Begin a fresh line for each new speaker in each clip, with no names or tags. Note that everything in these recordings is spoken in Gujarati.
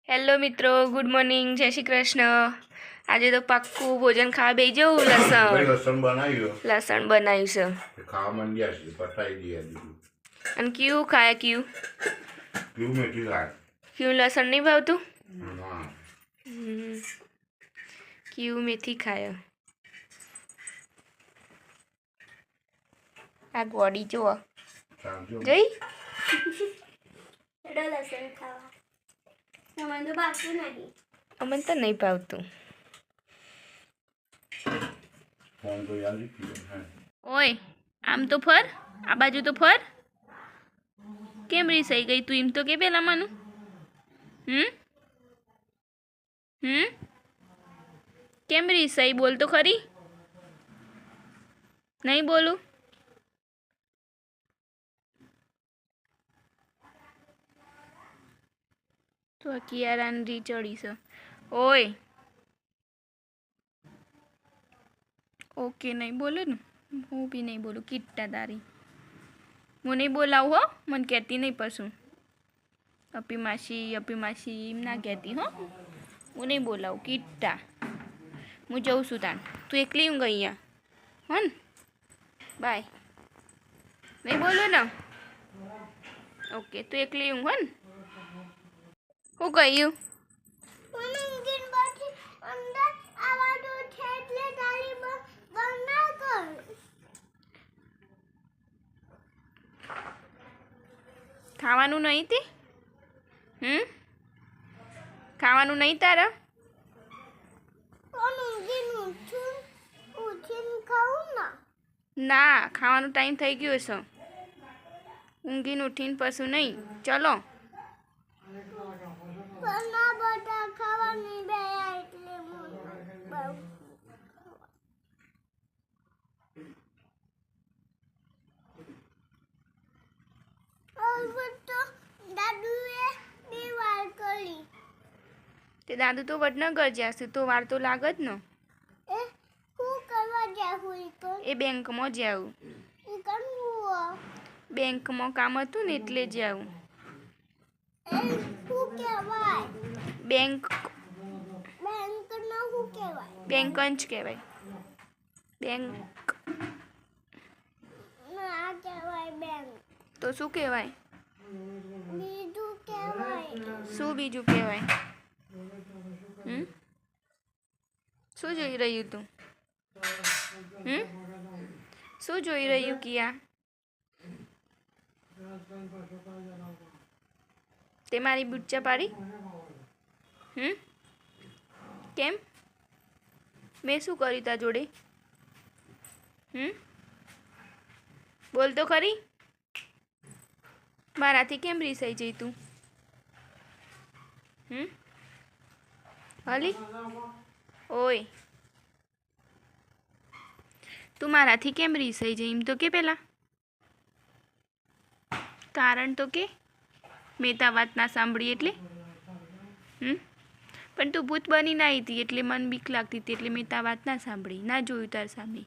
હેલો મિત્રો, ગુડ મોર્નિંગ, જય શ્રી કૃષ્ણ। આજે તો પાક્કું ભોજન ખાવા બેસી જવું। લસણ બનાવ્યું છે,
ખાવા માંડ્યા છે, પતાઈ દઈએ દીધું।
અને ક્યું ખાય? ક્યું
મેથી ખાય?
ક્યું લસણ નહીં ભાવતું?
ના,
ક્યું મેથી ખાય। આ ગોડી જુઓ જઈ
લસણ ખાવા મને તો ભાવતું નહીં।
અમને તો નહીં ભાવતું।
ફોન તો યાદ રાખી
ઓય આમ તો ફર, આ બાજુ તો ફર। કેમ રીસાઈ ગઈ તું? એમ તો કે પેલા માનું કેમ રીસાઈ? બોલ તો ખરી। નહીં બોલું? તો કિયારાન રી ચડી છે। ઓય ઓકે નહીં બોલું ને, હું બી નહીં બોલું। કિટ્ટા તારી હું નહીં બોલાવું હો, મને કહેતી નહીં પશું। અપી માસી એમ ના કહેતી હો, હું નહીં બોલાવું। કિટ્ટા હું જઉં છું તાન, તું એકલી ઊંઘ અહીંયા હો ને? બાય। નહીં બોલું ને? ઓકે, તું એકલી ઊંઘ હો ને? હું કહ્યું? ખાવાનું નહીં તે? ખાવાનું નહીં તારા? ના, ખાવાનો ટાઈમ થઈ ગયો છે। ઊંઘીને ઉઠીને પશું નહીં। ચલો તે દાદુ તો વડનગર જશે, તો વાર તો લાગ જ ને। એ બેંકમાં જાઉં, બેંકમાં કામ હતું ને એટલે જાઉં। બેંક બેંક જ કહેવાય। બેંક તો શું કહેવાય? શું બીજું કહેવાય? શું જોઈ રહ્યું તું? શું જોઈ રહ્યું કિયા? તે મારી બુચ્ચા પાડી? કેમ? મેં શું કર્યું તા જોડે? બોલ તો ખરી। મારાથી કેમ રીસાઈ જઈ તું? હલી ઓય તું મારાથી કેમ રીસાઈ જઈ? એમ તો કે પેલા કારણ તો કે મેં તા વાત ના સાંભળી એટલે? પણ તું ભૂત બનીને આવી હતી એટલે મને બીક લાગતી હતી, એટલે મેં તા વાત ના સાંભળી, ના જોયું તાર સામે।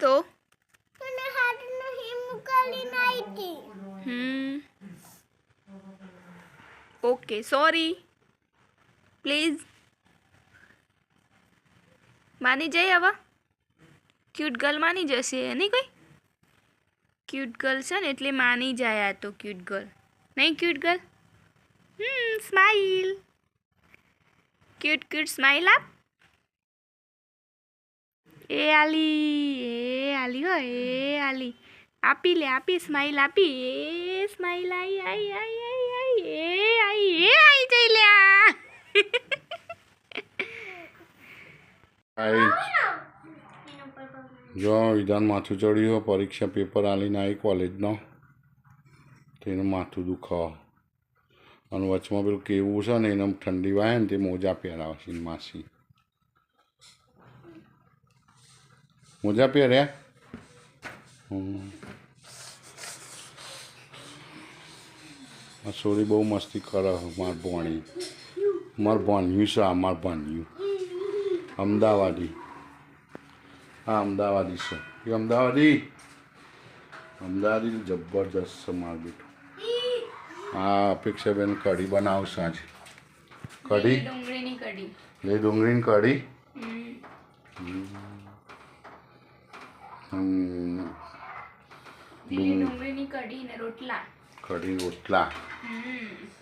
તો ઓકે, સોરી, પ્લીઝ માની જાય હવે। ક્યુટ ગર્લ માની જશે નહીં? કોઈ ક્યુટ ગર્લ છે ને એટલે માની જાય। આ તો ક્યુટ ગર્લ નહીં? Cute girl smile, cute smile આપ। એ આલી હો, એ આલી આપી લે, આપી સ્માઈલ આપી। એ સ્માઈલ આઈ આઈ આઈ આઈ આઈ એ આઈ જઈ લ્યા।
જો વિધાન માથું ચડ્યું, પરીક્ષા પેપર આલીને આવી કોલેજનો, તેનું માથું દુખાવા, અને વચમાં પેલું કેવું છે ને એને ઠંડી વાય ને તે મોજા પહેરાવશે માસી। મોજા પહેર્યા? આ છોરી બહુ મસ્તી કરે। માર ભણ્યું છે, આ માર ભણ્યું અમદાવાદી. હા અમદાવાદી છે એ અમદાવાદી જબરદસ્ત છે માર બેટું. હા અપેક્ષાબેન કઢી બનાવશે આજે. કઢી
ડુંગળીની કઢી.
લે ડુંગળીની કઢી.
ડુંગળીની કઢી ને રોટલા.
કઢી રોટલા.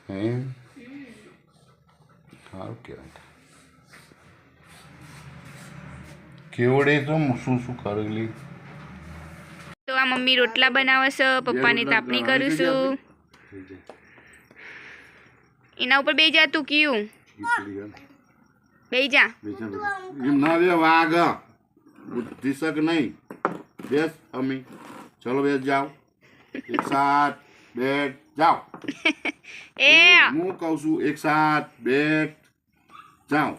એમ સારું કહેવાય. કેવડે તો શું શું કરેલી.
તો આ મમ્મી રોટલા બનાવે છે, પપ્પાને તાપણી કરું છું. એના ઉપર બે જા તું કયું બે જા.
એમ ના રે વાઘ બુદ્ધિ શક નહીં. બેસ અમી ચલો બેસ જાઓ. એક સાથ બેઠ જાઓ.
એ
હું કહું છું એક સાથ બેઠ જાઓ.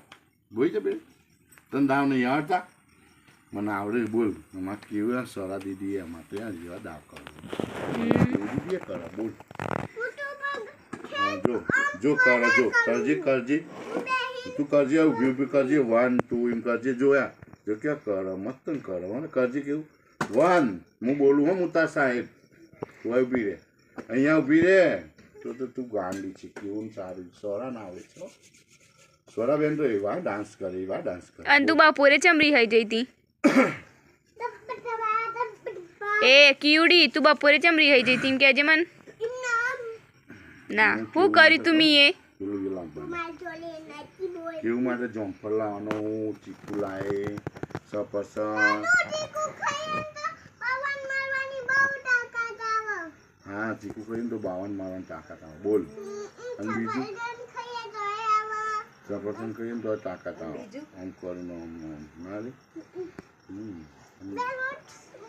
બોઈ છે બેન તને દાવ નહીં આવડતા. મને આવડે બોલ. એમાં કેવું સરા દીદી એમાં તો યાર જેવા દાવ કરો દીદીએ કરો બોલ. જો જો કરો જો કરજે કરજે તું કરજે ઊભી ઊભી કરજે 1 2 એમ કરજે જોયા જો ક્યાં કરો મસ્ત કરો ને કરજે કેવું 1 હું બોલું હો હું તાર સાહેબ તું ઊભી રે અહીંયા ઊભી રે તો તું ગાંડી છે કેવું સારું સોરા ના આવે છે. સોરા બેન તો એવા ડાન્સ કરે
અને તું બપોરે ચમરી થઈ જઈ હતી. એ કીડી તું બપોરે ચમરી થઈ જઈ હતી એમ કહેજે મન. ના હું કર્યું તું મી એ
કેવું માટે જમ્પર લાવવાનો ચીકુ લાવે સપસન. હા ચીકુ કરીને તો 52 મારવાની તાકાત આવે બોલ. અને બીજું સપસન કરીને તો તાકાત આવે આમ કરીને ના રે.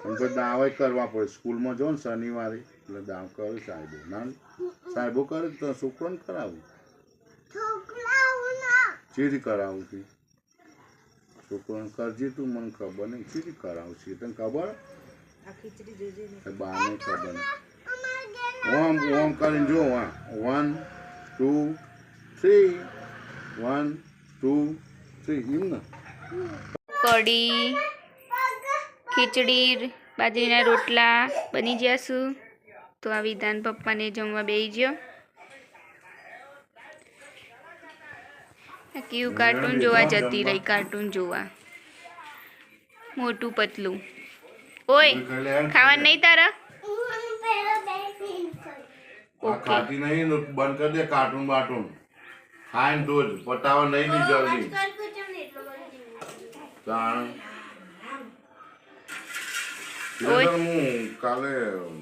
અને તો દાવા કરવા પડે સ્કૂલમાં જો ને શનિવારે એટલે દાવ કરે સાહેબો ના સાહેબો કરે તો છોકરોને કરાવું ચીરી કરાવું છું છોકરોને કરજે તું મને ખબર નહીં ચીરી કરાવું છું તને ખબર બાને ખબર નહીં. ઓમ ઓમ કરીને જો 1 2 3 1 2 3 એમ ને.
કઢી ખીચડી બાજરીના રોટલા બની જશું. તો આ વિધાન પપ્પાને જમવા બેસી ગયો. કેવું કાર્ટૂન જોવા જતી રહી. કાર્ટૂન જોવા મોટું પતલું. ઓય ખાવાનું નહીં તારા.
ખાતી નહીં બંધ કરી દે કાર્ટૂન બાટૂન ખાઈને તો જ પટાવા નહીં ની જલ્દી તાણ. હું કાલે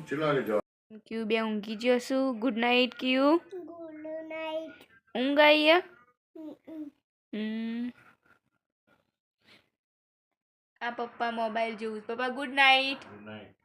ચેલા લઈ જાઉં.
ક્યુ બે ઊંઘી જશું. ગુડ નાઇટ ક્યુ. ઊંઘ આવી. આ પપ્પા મોબાઈલ જોવું. પપ્પા ગુડ નાઇટ.
Good night.